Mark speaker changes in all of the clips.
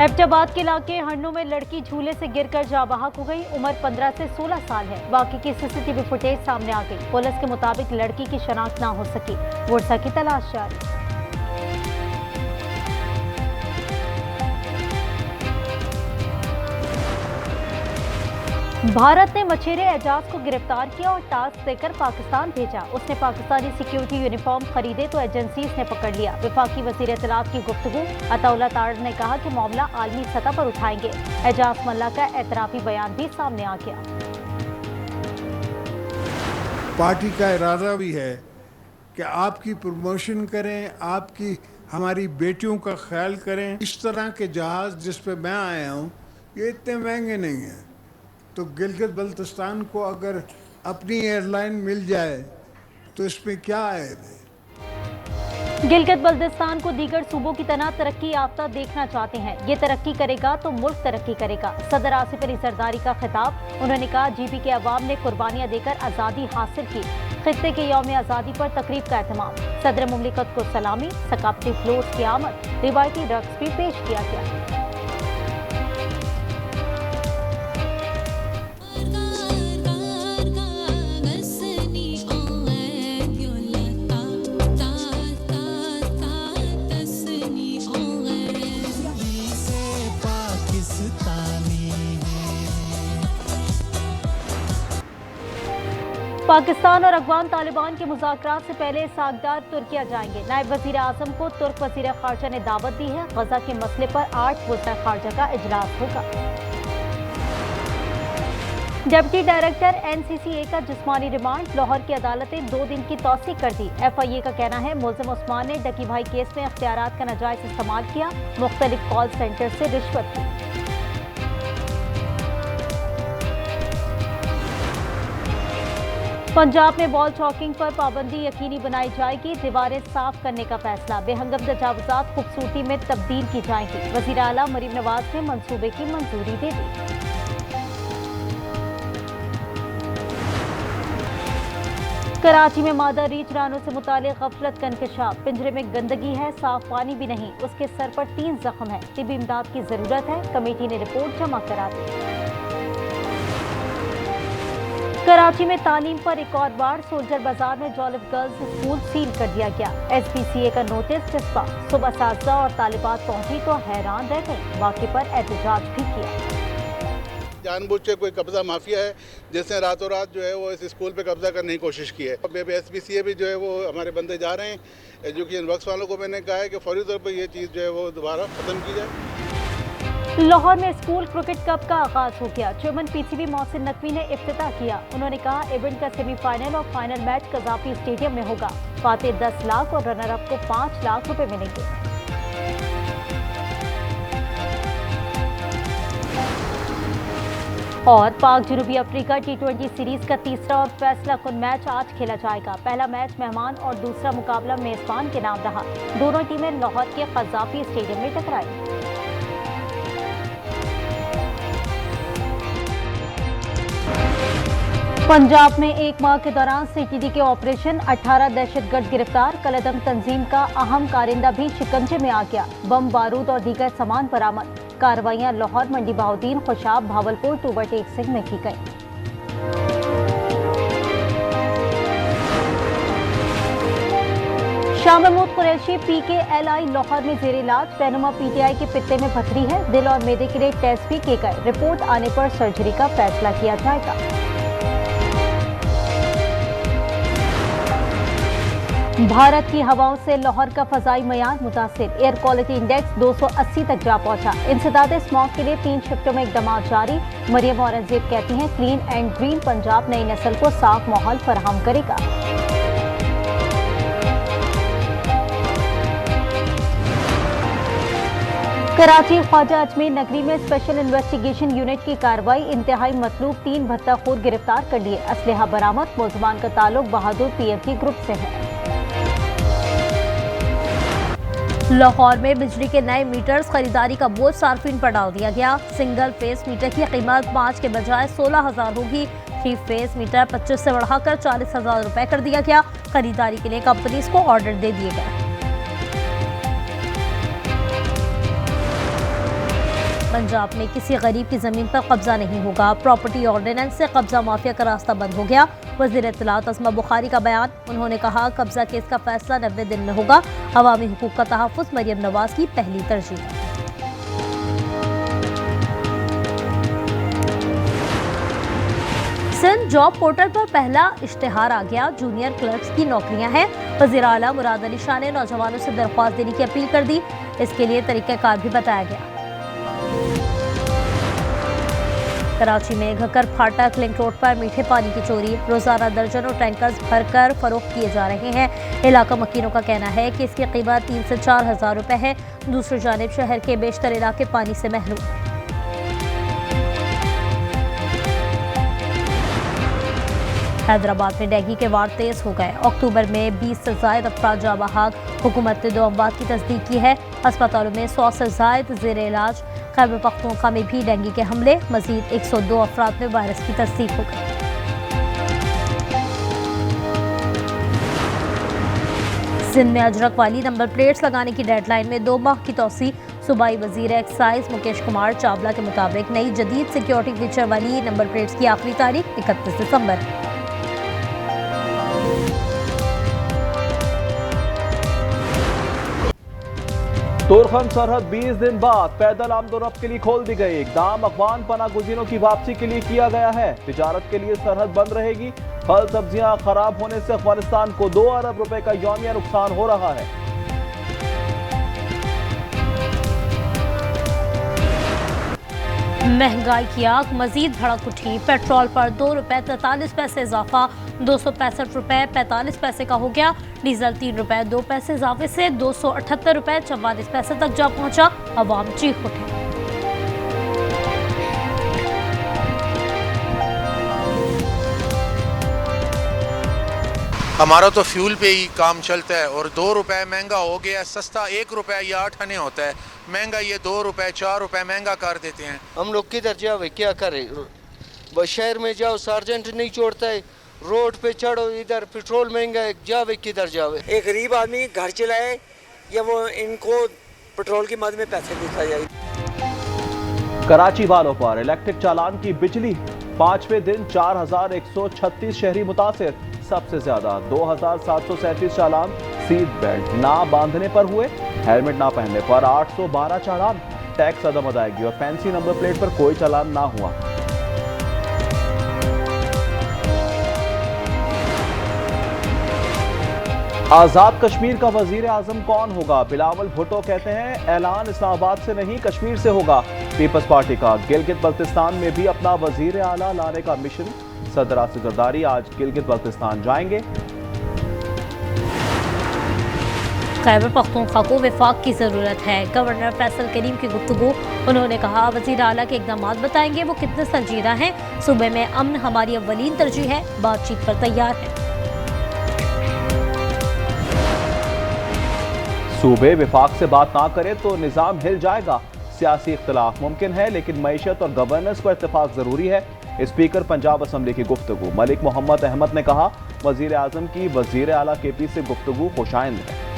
Speaker 1: एबटाबाद के इलाके हरनों में लड़की झूले से गिरकर जाँ बहक हो गई। उम्र 15 से 16 साल है। वाकई की सीसीटीवी फुटेज सामने आ गई। पुलिस के मुताबिक लड़की की शनाख्त ना हो सकी। वर्षा की तलाश जारी। भारत ने मछेरे एजाज को गिरफ्तार किया और टास्क देकर पाकिस्तान भेजा। उसने पाकिस्तानी सिक्योरिटी यूनिफॉर्म खरीदे तो एजेंसीज ने पकड़ लिया। वफाकी वजीर इत्तलात की गुफ्तगू अताउल्लाह तारड़ ने कहा कि मामला आलमी सतह पर उठाएंगे। एजाज मल्ला का एतराफी बयान भी सामने आ गया।
Speaker 2: पार्टी का इरादा भी है कि आपकी प्रमोशन करें, आपकी हमारी बेटियों का ख्याल करें। इस तरह के जहाज जिस पे मैं आया हूँ ये इतने महंगे नहीं हैं, तो गिलगित बल्तिस्तान को अगर अपनी एयरलाइन मिल जाए तो इसमें क्या है।
Speaker 1: गिलगित बल्तिस्तान को दीगर सूबों की तरह तरक्की याफ्ता देखना चाहते हैं। ये तरक्की करेगा तो मुल्क तरक्की करेगा। सदर आसिफ अली जरदारी का खिताब। उन्होंने कहा जीबी के अवाम ने कुर्बानियां देकर आज़ादी हासिल की। खित्ते के यौम आज़ादी पर तकरीब का एहतमाम। सदर मुमलिकत को सलामी, सकाफती फ्लोट की आमद, रिवायती रक्स भी पेश किया गया। पाकिस्तान और अफगान तालिबान के मुज़ाकरात से पहले सागदार तुर्किया जाएंगे। नायब वज़ीर आज़म को तुर्क वज़ीर ख़ारजा ने दावत दी है। गजा के मसले पर 8 वज़ीर ख़ारजा का इजलास होगा। डिप्टी डायरेक्टर NCCA का जिस्मानी रिमांड। लाहौर की अदालतें 2 दिन की तौसीक कर दी। FIA का कहना है मुल्ज़िम उस्मान ने डकी भाई केस में इख्तियारात का नाजायज इस्तेमाल किया। मुख्तलिफ कॉल सेंटर से रिश्वत ली। पंजाब में बॉल चॉकिंग पर पाबंदी यकीनी बनाई जाएगी। दीवारें साफ करने का फैसला। बेहंगम तजावुज़ात खूबसूरती में तब्दील की जाएंगी। वज़ीर आला मरीम नवाज ने मंसूबे की मंजूरी दे दी। कराची में मादा रीछ रानों से मुतालिक गफलत का इंकशाफ। पिंजरे में गंदगी है, साफ पानी भी नहीं। उसके सर पर 3 जख्म है। तिब्बी इमदाद की जरूरत है। कमेटी ने रिपोर्ट जमा करा दी। कराची में तालीम पर एक और बार। सोल्जर बाजार में जॉलिफ गर्ल्स स्कूल सील कर दिया गया। SPCA का नोटिस चिस्पा। सुबह असातिज़ा और तालिबात पहुंची तो हैरान रह गई। वाक़े पर एहतजाज भी किया।
Speaker 3: जानबूझ के कोई कब्जा माफिया है जिसने रातों रात जो है वो इस स्कूल पे कब्जा करने की कोशिश की है। SPCA भी जो है वो हमारे बंदे जा रहे हैं। एजुकेशन वर्क्स वालों को मैंने कहा है कि फौरी तौर पर ये चीज़ जो है वो दोबारा ख़त्म की जाए।
Speaker 1: लाहौर में स्कूल क्रिकेट कप का आगाज हो गया। चेयरमैन PCB मोहसिन नकवी ने इफ्तिताह किया। उन्होंने कहा इवेंट का सेमीफाइनल और फाइनल मैच कज़ाफी स्टेडियम में होगा। फातेह 10 लाख और रनर अप को 5 लाख रुपए मिलेंगे। और पाक जनूबी अफ्रीका T20 सीरीज का तीसरा और फैसला कुन मैच आज खेला जाएगा। पहला मैच मेहमान और दूसरा मुकाबला मेजबान के नाम रहा। दोनों टीमें लाहौर के कज़ाफी स्टेडियम में टकराई। पंजाब में 1 माह के दौरान CTD के ऑपरेशन। 18 दहशतगर्द गिरफ्तार। कलदम तंजीम का अहम कारिंदा भी शिकंजे में आ गया। बम बारूद और दीगर सामान बरामद। कार्रवाइयां लाहौर, मंडी बहाउद्दीन, खुशाब, भावलपुर, टूबरटेक सिंह में की गई। शाह महमूद कुरैशी PKLI लाहौर में जेर इलाज। रहनुमा PTI के पित्ते में पथरी है। दिल और मैदे के लिए टेस्ट भी किए गए। रिपोर्ट आने पर सर्जरी का फैसला किया जाएगा। भारत की हवाओं से लाहौर का फजाई मयार मुतासिर। एयर क्वालिटी इंडेक्स 280 तक जा पहुंचा। इंसदाद स्मॉग के लिए 3 शिफ्टों में इकदाम जारी। मरियम औरंगजेब कहती हैं क्लीन एंड ग्रीन पंजाब नई नस्ल को साफ माहौल फराहम करेगा। कराची ख्वाजा अजमेर नगरी में स्पेशल इन्वेस्टिगेशन यूनिट की कार्रवाई। इंतहाई मतलूब 3 भत्ताखोर गिरफ्तार कर लिए। असलहा बरामद। मुलजमान का ताल्लुक बहादुर PFG ग्रुप से है। लाहौर में बिजली के नए मीटर्स। खरीदारी का बोझ सार्फिन पर डाल दिया गया। सिंगल फेस मीटर की कीमत 5 के बजाय 16,000 होगी। 3 फेस मीटर 25 से बढ़ाकर 40,000 रुपए कर दिया गया। खरीदारी के लिए कंपनीज को ऑर्डर दे दिए गए। पंजाब में किसी गरीब की जमीन पर कब्जा नहीं होगा, प्रॉपर्टी ऑर्डिनेंस से कब्जा माफिया का रास्ता बंद हो गया। वज़ीर इत्तलात अस्मा बुखारी का बयान। उन्होंने कहा, कब्जा केस का फैसला 90 दिन में होगा। अवामी हुकूक का तहफ़्फ़ुज़ मरियम नवाज की पहली तरजीह। सिंध जॉब पोर्टल पर पहला इश्तिहार आ गया। जूनियर क्लर्क्स की नौकरियां हैं। वज़ीर आला मुराद अली शाह ने नौजवानों से दरख्वास्त देने की अपील कर दी। इसके लिए तरीक़ाकार भी बताया गया। कराची में घकर फाटक लिंक रोड पर मीठे पानी की चोरी। रोजाना दर्जनों टैंकर्स भरकर फरोख्त किए जा रहे हैं। इलाका मकीनों का कहना है कि इसकी कीमत 3 से 4 हज़ार रुपए है। दूसरी जानिब शहर के बेशतर इलाके पानी से महरूम। हैदराबाद में डेंगू के वार तेज हो गए। अक्टूबर में 20 से ज़ायद अफराद जाँ बहक। हुकूमत ने 2 अमवात की तस्दीक की है। अस्पतालों में 100 से ज़ायद ज़ेर इलाज। खैबर पख्तूनख्वा में भी डेंगू के हमले। मजीद 102 अफराद में वायरस की तस्दीक हो गई। सिंध में अजरक वाली नंबर प्लेट्स लगाने की डेडलाइन में 2 माह की तौसी। सूबाई वजीर एक्साइज मुकेश कुमार चावला के मुताबिक नई जदीद सिक्योरिटी फीचर वाली नंबर प्लेट्स की आखिरी तारीख 31 दिसंबर है।
Speaker 4: तोरखम सरहद 20 दिन बाद पैदल आमदोरफ्त के लिए खोल दी गई। इकदाम अफगान पनाह गुज़ीरों की वापसी के लिए किया गया है। तिजारत के लिए सरहद बंद रहेगी। फल सब्जियां खराब होने से अफगानिस्तान को 2 अरब रुपए का यौमिया नुकसान हो रहा है।
Speaker 1: महंगाई की आग मजीद भड़क उठी। पेट्रोल पर 2 रुपए 43 पैसे इजाफा 265 रुपए 45 पैसे का हो गया। डीजल 3 रुपए 2 पैसे इजाफे से 278 रुपए 44 पैसे तक जा पहुंचा। अवाम चीख उठे।
Speaker 5: हमारा तो फ्यूल पे ही काम चलता है और 2 रुपए महंगा हो गया। सस्ता 1 रुपए या 8 आने होता है, महंगा ये 2 रुपए 4 रुपए महंगा कर देते हैं।
Speaker 6: हम लोग किधर जावे, क्या करें? बस शहर में जाओ सार्जेंट नहीं छोड़ता है, रोड पे चढ़ो इधर पेट्रोल महंगा है, जावे किधर जावे?
Speaker 7: एक गरीब आदमी घर चलाए या वो इनको पेट्रोल की मद में पैसे दिखा जाए।
Speaker 4: कराची वालों पर इलेक्ट्रिक चालान की बिजली। 5वें दिन 4136 शहरी मुतासिर। सबसे ज्यादा 2737 चालान सीट बेल्ट ना बांधने पर हुए। हेलमेट ना पहनने पर 812 चालान। टैक्स अदम अदायगी और फैंसी नंबर प्लेट पर कोई चालान ना हुआ। आजाद कश्मीर का वजीर आजम कौन होगा? बिलावल भुट्टो कहते हैं ऐलान इस्लामाबाद से नहीं कश्मीर से होगा। पीपल्स पार्टी का गिलगित बल्तिस्तान में भी अपना वजीर आला लाने का मिशन। सदर आसिफ जरदारी आज गिलगित बल्तिस्तान जाएंगे।
Speaker 1: खैबर पख्तूनख्वा को विफाक की जरूरत है। गवर्नर फैसल करीम की गुफ्तगू। उन्होंने कहा, वजीर आला के इकदाम बताएंगे वो कितने संजीदा हैं। सूबे में अमन हमारी अव्वलीन तरजीह है, बातचीत पर तैयार है।
Speaker 4: सूबे विफाक से बात ना करे तो निजाम हिल जाएगा। सियासी इख्तिलाफ मुमकिन है लेकिन मईशत और गवर्नेंस पर इत्तेफाक जरूरी है। स्पीकर पंजाब असम्बली की गुफ्तगू। मलिक मोहम्मद अहमद ने कहा, वजीर आजम की वजीर आला केपी से गुफ्तगू खुशाइंद है।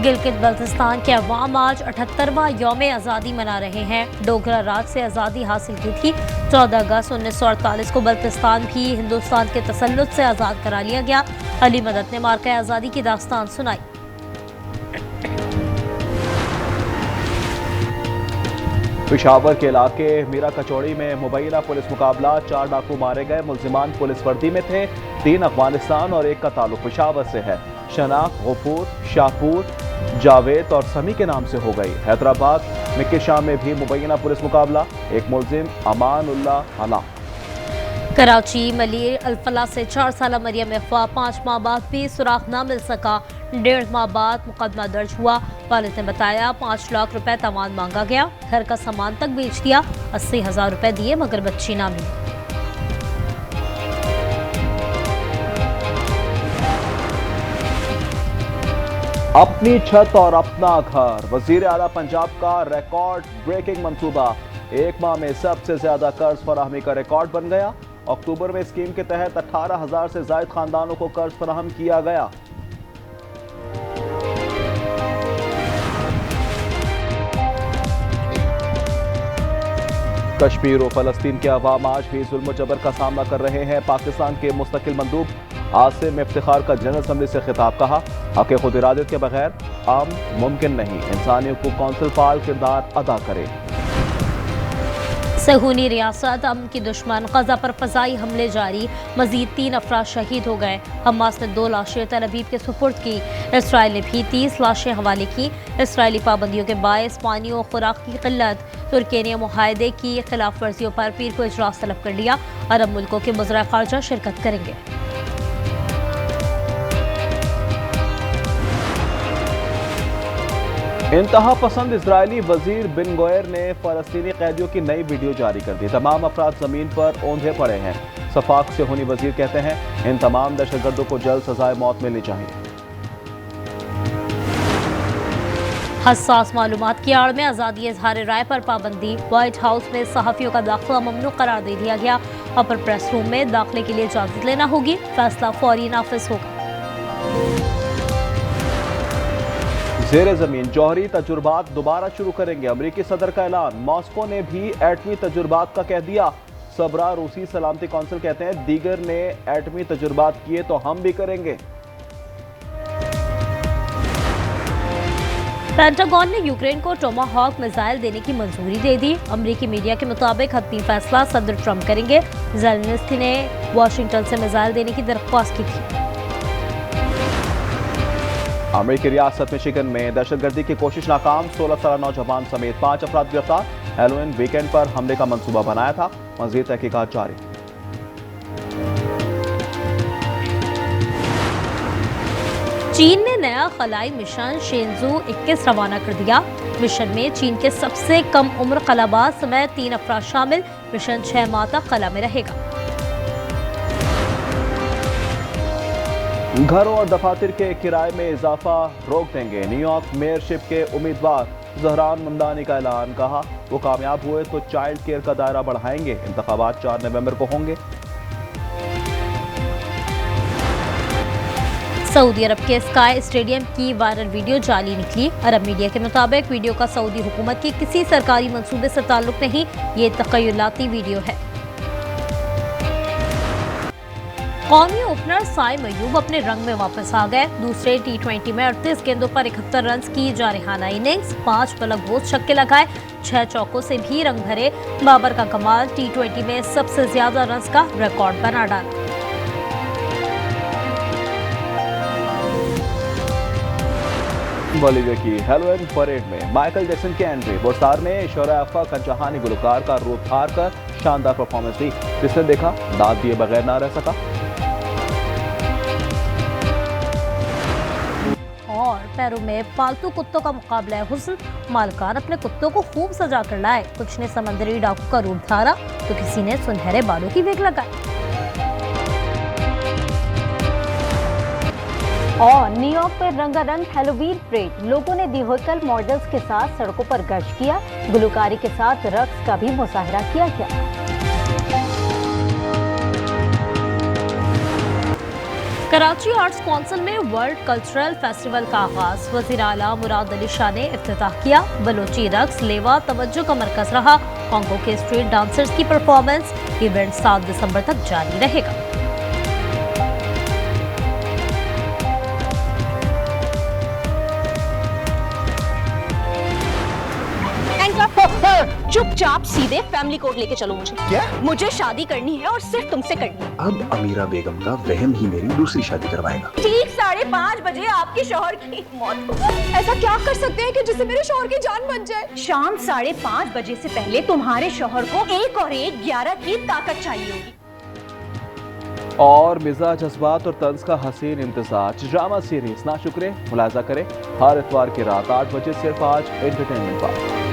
Speaker 1: गिलगित बल्तिस्तान के अवाम आज 78वां यौम आज़ादी मना रहे हैं। डोगरा राज से आज़ादी हासिल की थी। 14 अगस्त 1948 को बल्तिस्तान भी हिंदुस्तान के तसल्लुत से आज़ाद करा लिया गया। अली मदद ने मार्का आज़ादी की दास्तान सुनाई।
Speaker 4: पेशावर के इलाके मीरा कचौड़ी में मुबैना पुलिस मुकाबला। 4 डाकू मारे गए। मुल्जिमान पुलिस वर्दी में थे। 3 अफगानिस्तान और 1 का ताल्लुक पेशावर से है। शनाख्त गफूर, शाहपुर, जावेद और समी के नाम से हो गई। हैदराबाद मिक्की शाम में भी मुबैना पुलिस मुकाबला। 1 मुल्जिम अमान उल्लाह हलाक।
Speaker 1: कराची मलिर अल्फला से 4 साल मरियम अफवाह 5 माह बाद भी सुराग न मिल सका। 1.5 माह बाद मुकदमा दर्ज हुआ। वालिद ने बताया 5 लाख रुपए तवान मांगा गया। घर का सामान तक बेच दिया। 80,000 रुपए दिए मगर बच्ची ना मिली।
Speaker 4: अपनी छत और अपना घर। वजीर आला पंजाब का रिकॉर्ड ब्रेकिंग मंसूबा। 1 माह में सबसे ज्यादा कर्ज फराहमी का रिकॉर्ड बन गया। अक्टूबर में स्कीम के तहत 18,000 से ज्यादा खानदानों को कर्ज फराहम किया गया। कश्मीर और फलस्तीन के अवाम आज भी जुल्म जबर का सामना कर रहे हैं। पाकिस्तान के मुस्तकिल मंदूब आसिम इफ्तिखार का जनरल असम्बली से खिताब, कहा हक खुद इरादत के बगैर अमन मुमकिन नहीं, इंसानी हुकूक कौंसिल फाल किरदार अदा करे।
Speaker 1: सहूनी रियासत अमन की दुश्मन, गजा पर फजाई हमले जारी, मजीद 3 अफराद शहीद हो गए। हमास ने 2 लाशें तल अवीव के सुपुर्द की। इसराइल ने भी 30 लाशें हवाले की। इसराइली पाबंदियों के बायस पानी और खुराक की किल्लत। तुर्की ने मुआहदे की खिलाफ वर्जियों पर पीर को इजलास तलब कर लिया। अरब मुल्कों के वज़ीर ख़ारजा शिरकत करेंगे।
Speaker 4: इंतहा पसंद इजरायली वजीर बिन गोयर ने फलस्तीनी कैदियों की नई वीडियो जारी कर दी। तमाम अफराद जमीन पर औंधे पड़े हैं। सफाक से होनी वजीर कहते हैं इन तमाम दहशतगर्दों को जल्द सजाए मौत मिलनी चाहिए।
Speaker 1: हसास मालूमात की आड़ में आज़ादी इजहार राय पर पाबंदी। व्हाइट हाउस में सहाफ़ियों का दाखिला ममनू करार दे दिया गया। अपर प्रेस रूम में दाखिले के लिए इजाज़त लेना होगी। फैसला फौरी नाफिज होगा।
Speaker 4: ज़ेरे ज़मीन जौहरी तजुर्बात दोबारा शुरू करेंगे। अमरीकी सदर का ऐलान। मॉस्को ने भी एटमी तजुर्बात का कह दिया। सबरा रूसी सलामती कौंसिल कहते हैं दीगर ने एटमी तजुर्बात किए तो हम भी करेंगे।
Speaker 1: पेंटागन ने यूक्रेन को टोमाहॉक मिसाइल देने की मंजूरी दे दी। अमरीकी मीडिया के मुताबिक हतमी फैसला सदर ट्रंप करेंगे। ज़ेलेंस्की ने वाशिंगटन से मिसाइल देने की दरख्वास्त की थी।
Speaker 4: अमेरिकी रियासत मिशिगन में दहशतगर्दी की कोशिश नाकाम। 16 साल नौजवान समेत 5 अफराद गिरफ्तार। हेलोइन वीकेंड पर हमले का मंसूबा बनाया था। मज़ीद तहकीकात जारी।
Speaker 1: चीन ने नया खलाई मिशन शेंजू 21 रवाना कर दिया। मिशन में चीन के सबसे कम उम्र खलाबाज समेत 3 अफराद शामिल। मिशन 6 माह तक खला में रहेगा।
Speaker 4: घरों और दफातर के किराए में इजाफा रोक देंगे। न्यूयॉर्क मेयरशिप के उम्मीदवार जहरान ममदानी का ऐलान, कहा वो कामयाब हुए तो चाइल्ड केयर का दायरा बढ़ाएंगे। इंतखाबात 4 नवंबर को होंगे।
Speaker 1: सऊदी अरब के स्काई स्टेडियम की वायरल वीडियो जाली निकली। अरब मीडिया के मुताबिक वीडियो का सऊदी हुकूमत की किसी सरकारी मंसूबे से ताल्लुक नहीं, ये तखय्युलाती वीडियो है। कौमी ओपनर साइम अयूब अपने रंग में वापस आ गए। दूसरे T20 में 38 गेंदों पर 71 रन की जारहाना इनिंग्स। 5 पलकबोज छक्के लगाए, 6 चौकों से भी रंग भरे। बाबर का कमाल, T20 में सबसे ज्यादा रन का रिकॉर्ड बना डाला।
Speaker 4: बॉलीवुड की हेलोइन परेड में माइकल जैक्सन के एंट्री। बोस्तार ने शोरा अफ़ा कंचहानी गुलकार का रूप हार कर शानदार परफॉर्मेंस दी। जिसने देखा दाद दिए बगैर ना रह सका।
Speaker 1: और पैरों में पालतू कुत्तों का मुकाबला है हुस्न। मालकान अपने कुत्तों को खूब सजा कर लाए। कुछ ने समंदरी डाकू का रूप धारा तो किसी ने सुनहरे बालों की वेग लगाई। और न्यूयॉर्क पर रंगारंग हैलोवीन परेड। लोगों ने दिहोकल मॉडल्स के साथ सड़कों पर गश्त किया। गुलकारी के साथ रक्स का भी मुजाहरा किया गया। कराची आर्ट्स काउंसिल में वर्ल्ड कल्चरल फेस्टिवल का आगाज। वज़ीर आला मुराद अली शाह ने इफ्तिताह किया। बलोची रक्स लेवा तवज्जो का मरकज रहा। कांगो के स्ट्रीट डांसर्स की परफॉर्मेंस। इवेंट 7 दिसंबर तक जारी रहेगा।
Speaker 8: चुपचाप सीधे फैमिली कोर्ट लेके चलो मुझे।
Speaker 9: क्या?
Speaker 8: मुझे शादी करनी है और सिर्फ तुमसे करनी है।
Speaker 9: अब अमीरा बेगम का वहम ही मेरी दूसरी शादी करवाएगा।
Speaker 8: ठीक 5:30 बजे आपके शौहर की मौत हो। ऐसा क्या कर सकते हैं कि जिससे मेरे शौहर की जान बच जाए? शाम 5:30 बजे से पहले तुम्हारे शौहर को 1 और 1 11 की ताकत चाहिए होगी।
Speaker 4: और मिजाज, जज्बात और तंज का हसीन इम्तिजाज ड्रामा सीरीज ना शुक्रे मुलाजा करें हर इतवार की रात 8 बजे सिर्फ आज एंटरटेनमेंट पर।